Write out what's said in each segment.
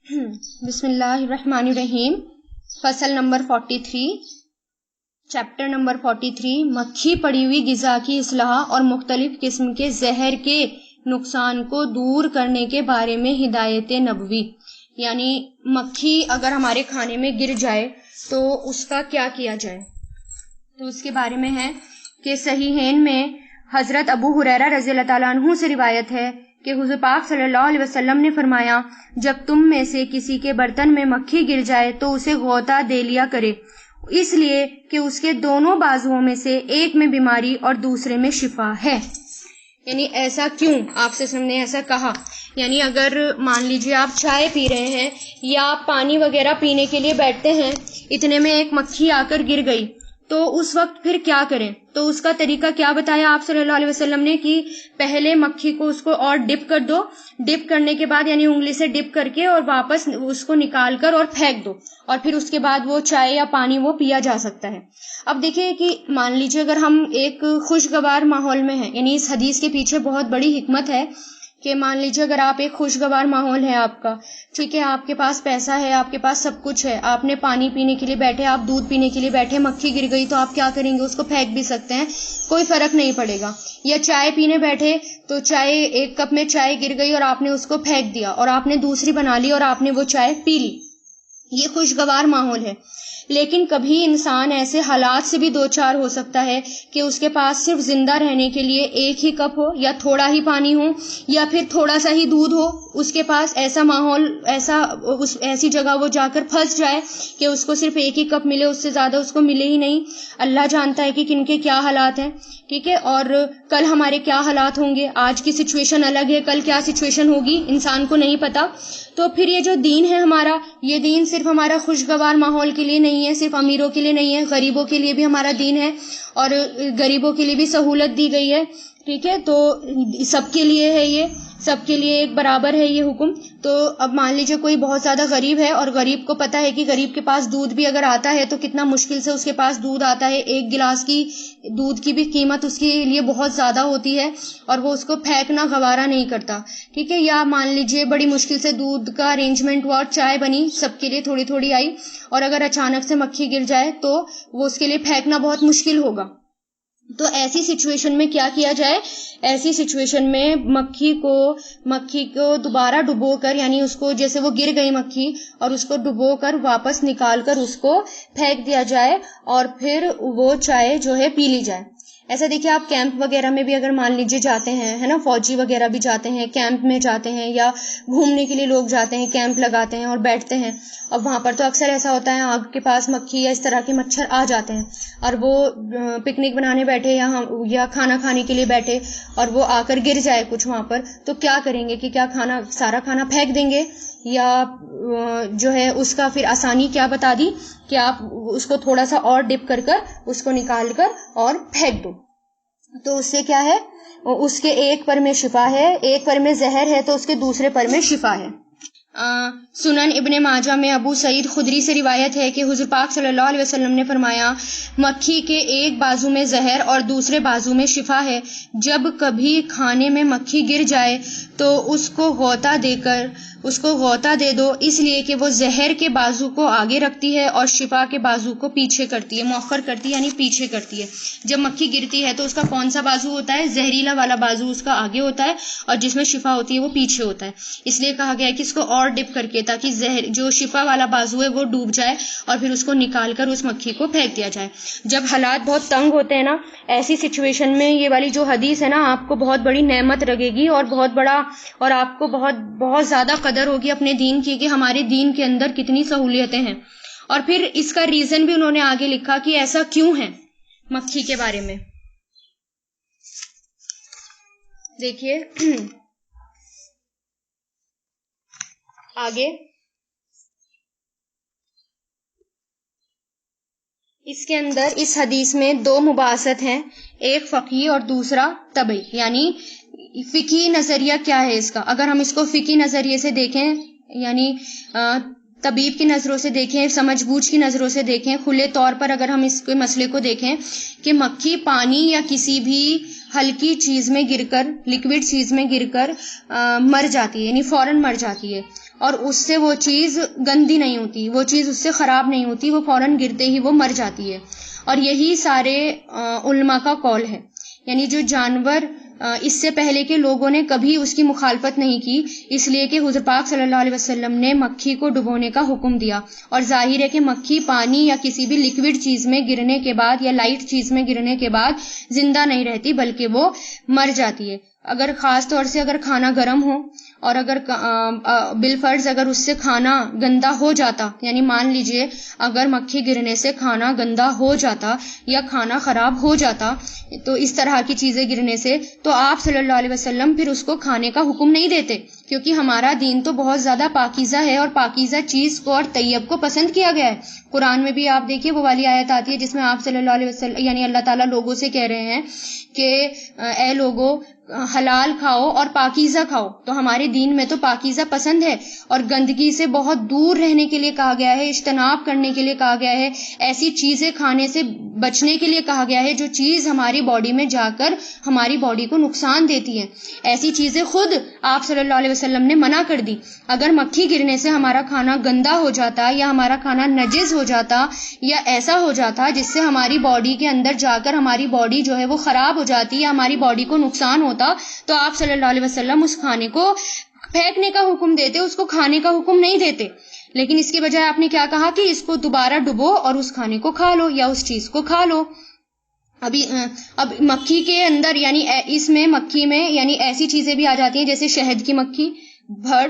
بسم اللہ الرحمن الرحیم. فصل نمبر 43، چیپٹر نمبر 43، مکھی پڑی ہوئی غذا کی اصلاح اور مختلف قسم کے زہر کے نقصان کو دور کرنے کے بارے میں ہدایت نبوی. یعنی مکھی اگر ہمارے کھانے میں گر جائے تو اس کا کیا کیا جائے، تو اس کے بارے میں ہے کہ صحیحین میں حضرت ابو ہریرہ رضی اللہ تعالیٰ عنہ سے روایت ہے کہ حضور پاک صلی اللہ علیہ وسلم نے فرمایا، جب تم میں سے کسی کے برتن میں مکھی گر جائے تو اسے غوطہ دے لیا کرے، اس لیے کہ اس کے دونوں بازوؤں میں سے ایک میں بیماری اور دوسرے میں شفا ہے. یعنی ایسا کیوں آپ سے نے ایسا کہا؟ یعنی اگر مان لیجیے آپ چائے پی رہے ہیں یا آپ پانی وغیرہ پینے کے لیے بیٹھتے ہیں، اتنے میں ایک مکھی آ کر گر گئی تو اس وقت پھر کیا کریں؟ تو اس کا طریقہ کیا بتایا آپ صلی اللہ علیہ وسلم نے کہ پہلے مکھی کو اس کو اور ڈپ کر دو، ڈپ کرنے کے بعد یعنی انگلی سے ڈپ کر کے اور واپس اس کو نکال کر اور پھینک دو، اور پھر اس کے بعد وہ چائے یا پانی وہ پیا جا سکتا ہے. اب دیکھیں کہ مان لیجیے اگر ہم ایک خوشگوار ماحول میں ہیں، یعنی اس حدیث کے پیچھے بہت بڑی حکمت ہے کہ مان لیجیے اگر آپ ایک خوشگوار ماحول ہے آپ کا، ٹھیک ہے، آپ کے پاس پیسہ ہے، آپ کے پاس سب کچھ ہے، آپ نے پانی پینے کے لیے بیٹھے، آپ دودھ پینے کے لیے بیٹھے، مکھی گر گئی تو آپ کیا کریں گے؟ اس کو پھینک بھی سکتے ہیں، کوئی فرق نہیں پڑے گا. یا چائے پینے بیٹھے تو چائے، ایک کپ میں چائے گر گئی اور آپ نے اس کو پھینک دیا اور آپ نے دوسری بنا لی اور آپ نے وہ چائے پی لی، یہ خوشگوار ماحول ہے. لیکن کبھی انسان ایسے حالات سے بھی دوچار ہو سکتا ہے کہ اس کے پاس صرف زندہ رہنے کے لیے ایک ہی کپ ہو یا تھوڑا ہی پانی ہو یا پھر تھوڑا سا ہی دودھ ہو، اس کے پاس ایسا ماحول، ایسی جگہ وہ جا کر پھنس جائے کہ اس کو صرف ایک ہی کپ ملے، اس سے زیادہ اس کو ملے ہی نہیں. اللہ جانتا ہے کہ کن کے کیا حالات ہیں، ٹھیک ہے، اور کل ہمارے کیا حالات ہوں گے. آج کی سچویشن الگ ہے، کل کیا سچویشن ہوگی انسان کو نہیں پتا. تو پھر یہ جو دین ہے ہمارا، یہ دین صرف ہمارا خوشگوار ماحول کے لیے نہیں ہے، صرف امیروں کے لیے نہیں ہے، غریبوں کے لیے بھی ہمارا دین ہے، اور غریبوں کے لیے بھی سہولت دی گئی ہے، ٹھیک ہے. تو سب کے لیے ہے، یہ سب کے لیے ایک برابر ہے یہ حکم. تو اب مان لیجیے کوئی بہت زیادہ غریب ہے اور غریب کو پتا ہے کہ غریب کے پاس دودھ بھی اگر آتا ہے تو کتنا مشکل سے اس کے پاس دودھ آتا ہے، ایک گلاس کی دودھ کی بھی قیمت اس کے لیے بہت زیادہ ہوتی ہے اور وہ اس کو پھینکنا گوارا نہیں کرتا، ٹھیک ہے. یا مان لیجیے بڑی مشکل سے دودھ کا ارینجمنٹ ہوا اور چائے بنی، سب کے لیے تھوڑی تھوڑی آئی، اور اگر اچانک سے مکھی گر جائے تو وہ اس کے لیے پھینکنا بہت مشکل ہوگا. تو ایسی سچویشن میں کیا کیا جائے؟ ایسی سچویشن میں مکھی کو دوبارہ ڈبو کر، یعنی اس کو جیسے وہ گر گئی مکھی اور اس کو ڈبو کر واپس نکال کر اس کو پھینک دیا جائے اور پھر وہ چائے جو ہے پی لی جائے. ایسا دیکھیے آپ کیمپ وغیرہ میں بھی اگر مان لیجیے جاتے ہیں، ہے نا، فوجی وغیرہ بھی جاتے ہیں، کیمپ میں جاتے ہیں یا گھومنے کے لیے لوگ جاتے ہیں، کیمپ لگاتے ہیں اور بیٹھتے ہیں، اور وہاں پر تو اکثر ایسا ہوتا ہے آگ کے پاس مکھی یا اس طرح کے مچھر آ جاتے ہیں اور وہ پکنک بنانے بیٹھے یا کھانا کھانے کے لیے بیٹھے اور وہ آ کر گر جائے کچھ وہاں پر، تو کیا کریں گے کہ کیا سارا کھانا پھینک دیں گے؟ یا جو ہے اس کا پھر آسانی کیا بتا دی کہ آپ اس کو تھوڑا سا اور ڈپ کر اس کو نکال کر اور پھینک دو. تو اس سے کیا ہے، اس کے ایک پر میں شفا ہے، ایک پر میں زہر ہے تو اس کے دوسرے پر میں شفا ہے. سنن ابن ماجہ میں ابو سعید خدری سے روایت ہے کہ حضور پاک صلی اللہ علیہ وسلم نے فرمایا، مکھی کے ایک بازو میں زہر اور دوسرے بازو میں شفا ہے. جب کبھی کھانے میں مکھی گر جائے تو اس کو غوطہ دے دو، اس لیے کہ وہ زہر کے بازو کو آگے رکھتی ہے اور شفا کے بازو کو پیچھے کرتی ہے، مؤخر کرتی ہے، یعنی پیچھے کرتی ہے. جب مکھی گرتی ہے تو اس کا کون سا بازو ہوتا ہے؟ زہریلا والا بازو اس کا آگے ہوتا ہے اور جس میں شفا ہوتی ہے وہ پیچھے ہوتا ہے. اس لیے کہا گیا ہے کہ اس کو اور ڈپ کر کے، تاکہ جو شفا والا بازو ہے وہ ڈوب جائے اور پھر اس کو نکال کر اس مکھی کو پھینک دیا جائے. جب حالات بہت تنگ ہوتے ہیں نا، ایسی سچویشن میں یہ والی جو حدیث ہے نا آپ کو بہت بڑی نعمت لگے گی اور بہت بڑا، اور آپ کو بہت زیادہ قدر ہوگی اپنے دین کی کہ ہمارے دین کے اندر کتنی سہولیتیں ہیں. اور پھر اس کا ریزن بھی انہوں نے آگے لکھا کہ ایسا کیوں ہے مکھی کے بارے میں. دیکھیے آگے اس کے اندر اس حدیث میں دو مباحثت ہیں، ایک فقہی اور دوسرا طبعی. یعنی فقہی نظریہ کیا ہے اس کا؟ اگر ہم اس کو فقہی نظریے سے دیکھیں، یعنی طبیب کی نظروں سے دیکھیں، سمجھ بوجھ کی نظروں سے دیکھیں، کھلے طور پر اگر ہم اس کے مسئلے کو دیکھیں کہ مکھی پانی یا کسی بھی ہلکی چیز میں گر کر، لکوڈ چیز میں گر کر مر جاتی ہے، یعنی فوراً مر جاتی ہے، اور اس سے وہ چیز گندی نہیں ہوتی، وہ چیز اس سے خراب نہیں ہوتی، وہ فوراً گرتے ہی وہ مر جاتی ہے. اور یہی سارے علماء کا قول ہے. یعنی جو جانور اس سے پہلے کے لوگوں نے کبھی اس کی مخالفت نہیں کی، اس لیے کہ حضور پاک صلی اللہ علیہ وسلم نے مکھی کو ڈبونے کا حکم دیا. اور ظاہر ہے کہ مکھی پانی یا کسی بھی لیکوڈ چیز میں گرنے کے بعد یا لائٹ چیز میں گرنے کے بعد زندہ نہیں رہتی بلکہ وہ مر جاتی ہے. اگر خاص طور سے اگر کھانا گرم ہو اور اگر بالفرض اگر اس سے کھانا گندا ہو جاتا، یعنی مان لیجئے اگر مکھی گرنے سے کھانا گندا ہو جاتا یا کھانا خراب ہو جاتا، تو اس طرح کی چیزیں گرنے سے، تو آپ صلی اللہ علیہ وسلم پھر اس کو کھانے کا حکم نہیں دیتے، کیونکہ ہمارا دین تو بہت زیادہ پاکیزہ ہے اور پاکیزہ چیز کو اور طیب کو پسند کیا گیا ہے. قرآن میں بھی آپ دیکھیے وہ والی آیت آتی ہے جس میں آپ صلی اللہ علیہ وسلم یعنی اللہ تعالیٰ لوگوں سے کہہ رہے ہیں کہ اے لوگو حلال کھاؤ اور پاکیزہ کھاؤ. تو ہمارے دین میں تو پاکیزہ پسند ہے اور گندگی سے بہت دور رہنے کے لیے کہا گیا ہے، اجتناب کرنے کے لیے کہا گیا ہے، ایسی چیزیں کھانے سے بچنے کے لیے کہا گیا ہے جو چیز ہماری باڈی میں جا کر ہماری باڈی کو نقصان دیتی ہے. ایسی چیزیں خود آپ صلی اللہ علیہ وسلم نے منع کر دی. اگر مکھی گرنے سے ہمارا کھانا گندا ہو جاتا یا ہمارا کھانا نجس ہو جاتا یا ایسا ہو جاتا جس سے ہماری باڈی کے اندر جا کر ہماری باڈی جو ہے وہ خراب ہو جاتی یا ہماری باڈی کو نقصان ہوتا، تو آپ صلی اللہ علیہ وسلم اس کھانے کو پھینکنے کا حکم دیتے، اس کو کھانے کا حکم نہیں دیتے. لیکن اس کے بجائے آپ نے کیا کہا کہ اس کو دوبارہ ڈبو اور اس کھانے کو کھا لو یا اس چیز کو کھا لو. اب مکھی کے اندر یعنی اس میں مکھی میں یعنی ایسی چیزیں بھی آ جاتی ہیں جیسے شہد کی مکھی، بھڑ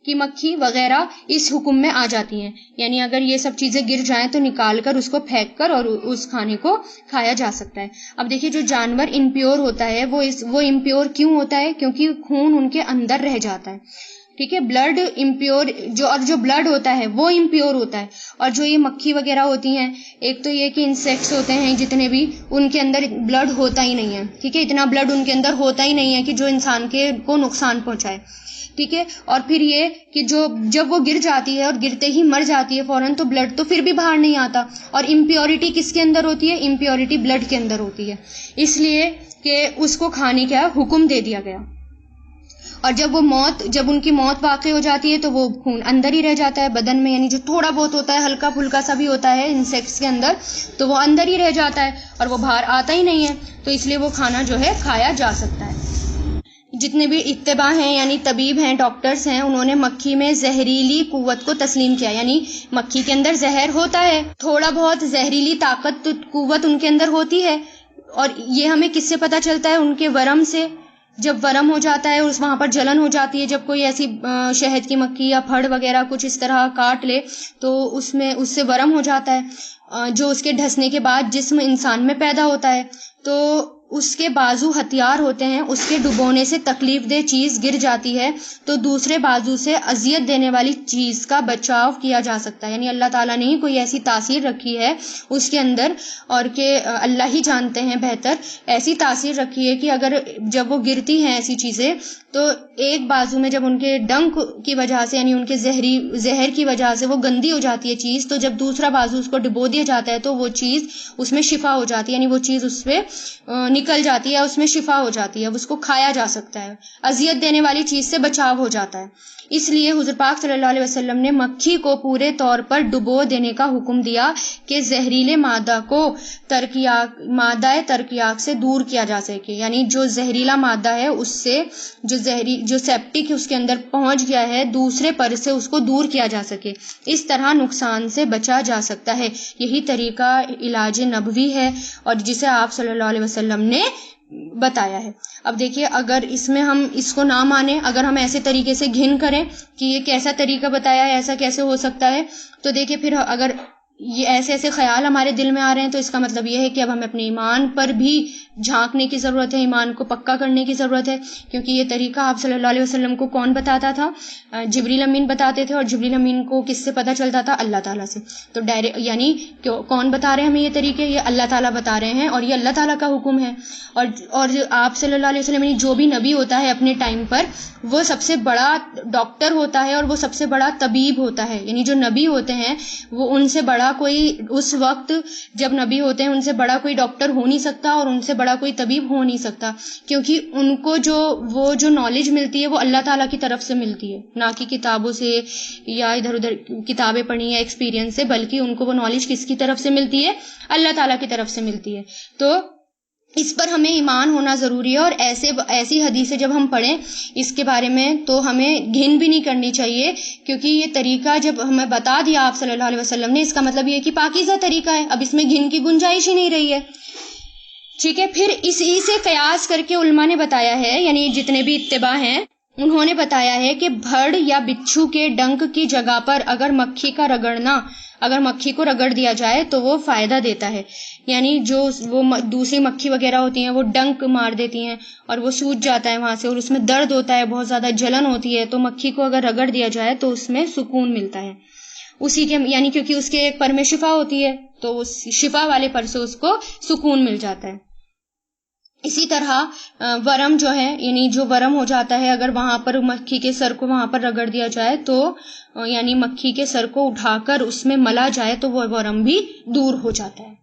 کی مکھی وغیرہ اس حکم میں آ جاتی ہیں. یعنی اگر یہ سب چیزیں گر جائیں تو نکال کر اس کو پھینک کر اور اس کھانے کو کھایا جا سکتا ہے. اب دیکھیے جو جانور امپیور ہوتا ہے وہ امپیور کیوں ہوتا ہے؟ کیونکہ خون ان کے اندر رہ جاتا ہے. ٹھیک ہے، بلڈ امپیور جو بلڈ ہوتا ہے وہ امپیور ہوتا ہے. اور جو یہ مکھی وغیرہ ہوتی ہیں، ایک تو یہ کہ انسیکٹس ہوتے ہیں جتنے بھی، ان کے اندر بلڈ ہوتا ہی نہیں ہے. ٹھیک ہے، اتنا بلڈ ان کے اندر ہوتا ہی نہیں ہے کہ جو انسان کو نقصان پہنچائے. ٹھیک ہے، اور پھر یہ کہ جب وہ گر جاتی ہے اور گرتے ہی مر جاتی ہے فوراً، تو بلڈ تو پھر بھی باہر نہیں آتا. اور امپیورٹی کس کے اندر ہوتی ہے؟ امپیورٹی بلڈ کے اندر ہوتی ہے. اس لیے کہ اس کو کھانے کا حکم دے دیا گیا. اور جب ان کی موت واقع ہو جاتی ہے تو وہ خون اندر ہی رہ جاتا ہے بدن میں، یعنی جو تھوڑا بہت ہوتا ہے ہلکا پھلکا سا بھی ہوتا ہے انسیکٹس کے اندر، تو وہ اندر ہی رہ جاتا ہے اور وہ باہر آتا ہی نہیں ہے. تو اس لیے وہ کھانا جو ہے کھایا جا سکتا ہے. جتنے بھی اتباع ہیں یعنی طبیب ہیں، ڈاکٹرز ہیں، انہوں نے مکھی میں زہریلی قوت کو تسلیم کیا. یعنی مکھی کے اندر زہر ہوتا ہے، تھوڑا بہت زہریلی طاقت قوت ان کے اندر ہوتی ہے. اور یہ ہمیں کس سے پتہ چلتا ہے؟ ان کے ورم سے. جب ورم ہو جاتا ہے وہاں پر جلن ہو جاتی ہے، جب کوئی ایسی شہد کی مکھی یا پھڑ وغیرہ کچھ اس طرح کاٹ لے تو اس سے ورم ہو جاتا ہے، جو اس کے ڈھسنے کے بعد جسم انسان میں پیدا ہوتا ہے. تو اس کے بازو ہتھیار ہوتے ہیں، اس کے ڈبونے سے تکلیف دہ چیز گر جاتی ہے تو دوسرے بازو سے اذیت دینے والی چیز کا بچاؤ کیا جا سکتا ہے. یعنی اللہ تعالیٰ نے ہی کوئی ایسی تاثیر رکھی ہے اس کے اندر، اور کہ اللہ ہی جانتے ہیں بہتر، ایسی تاثیر رکھی ہے کہ اگر جب وہ گرتی ہیں ایسی چیزیں تو ایک بازو میں جب ان کے ڈنک کی وجہ سے یعنی ان کے زہر کی وجہ سے وہ گندی ہو جاتی ہے چیز، تو جب دوسرا بازو اس کو ڈبو دیا جاتا ہے تو وہ چیز اس میں شفا ہو جاتی ہے، یعنی وہ چیز اس پہ نکل جاتی ہے، اس میں شفا ہو جاتی ہے، اس کو کھایا جا سکتا ہے، اذیت دینے والی چیز سے بچاؤ ہو جاتا ہے. اس لیے حضور پاک صلی اللہ علیہ وسلم نے مکھی کو پورے طور پر ڈبو دینے کا حکم دیا کہ زہریلے مادہ کو مادہ ترکیاک سے دور کیا جا سکے. یعنی جو زہریلا مادہ ہے اس سے جو سیپٹک اس کے اندر پہنچ گیا ہے دوسرے پر سے اس کو دور کیا جا سکے. اس طرح نقصان سے بچا جا سکتا ہے. یہی طریقہ علاج نبوی ہے اور جسے آپ صلی اللہ علیہ وسلم نے بتایا ہے. اب دیکھیے اگر اس میں ہم اس کو نہ مانیں، اگر ہم ایسے طریقے سے گھن کریں کہ یہ کیسا طریقہ بتایا ہے، ایسا کیسے ہو سکتا ہے، تو دیکھیے پھر اگر یہ ایسے خیال ہمارے دل میں آ رہے ہیں تو اس کا مطلب یہ ہے کہ اب ہمیں اپنے ایمان پر بھی جھانکنے کی ضرورت ہے، ایمان کو پکا کرنے کی ضرورت ہے. کیونکہ یہ طریقہ آپ صلی اللہ علیہ وسلم کو کون بتاتا تھا؟ جبریل امین بتاتے تھے. اور جبریل امین کو کس سے پتہ چلتا تھا؟ اللہ تعالیٰ سے. تو ڈائریکٹ یعنی کون بتا رہے ہیں ہمیں یہ طریقے؟ یہ اللہ تعالیٰ بتا رہے ہیں اور یہ اللہ تعالیٰ کا حکم ہے. اور آپ صلی اللہ علیہ وسلم یعنی جو بھی نبی ہوتا ہے اپنے ٹائم پر وہ سب سے بڑا ڈاکٹر ہوتا ہے اور وہ سب سے بڑا طبیب ہوتا ہے. یعنی جو نبی ہوتے ہیں وہ ان سے بڑا کوئی اس وقت جب نبی ہوتے ہیں ان سے بڑا کوئی ڈاکٹر ہو نہیں سکتا اور ان سے بڑا بڑا کوئی طبیب ہو نہیں سکتا، کیونکہ ان کو جو نالج ملتی ہے وہ اللہ تعالیٰ کی طرف سے ملتی ہے، نہ کہ کتابوں سے یا ادھر ادھر کتابیں پڑھی یا ایکسپیرینس سے، بلکہ ان کو وہ نالج کس کی طرف سے ملتی ہے؟ اللہ تعالیٰ کی طرف سے ملتی ہے۔ تو اس پر ہمیں ایمان ہونا ضروری ہے، اور ایسی حدیثیں جب ہم پڑھیں اس کے بارے میں تو ہمیں گھن بھی نہیں کرنی چاہیے، کیونکہ یہ طریقہ جب ہمیں بتا دیا آپ صلی اللہ علیہ وسلم نے، اس کا مطلب یہ ہے کہ پاکیزہ طریقہ ہے، اب اس میں گھن کی گنجائش ہی نہیں رہی ہے، ٹھیک ہے۔ پھر اسی سے قیاس کر کے علماء نے بتایا ہے، یعنی جتنے بھی اتباع ہیں انہوں نے بتایا ہے کہ بھڑ یا بچھو کے ڈنک کی جگہ پر اگر مکھی کو رگڑ دیا جائے تو وہ فائدہ دیتا ہے، یعنی جو وہ دوسری مکھی وغیرہ ہوتی ہیں وہ ڈنک مار دیتی ہیں اور وہ سوج جاتا ہے وہاں سے، اور اس میں درد ہوتا ہے، بہت زیادہ جلن ہوتی ہے، تو مکھی کو اگر رگڑ دیا جائے تو اس میں سکون ملتا ہے، اسی کے یعنی کیونکہ اس کے ایک پر میں شفا ہوتی ہے تو اس شفا والے پر سے اس کو سکون مل جاتا ہے۔ اسی طرح ورم جو ہے، یعنی جو ورم ہو جاتا ہے، اگر وہاں پر مکھی کے سر کو وہاں پر رگڑ دیا جائے تو یعنی مکھی کے سر کو اٹھا کر اس میں ملا جائے تو وہ ورم بھی دور ہو جاتا ہے۔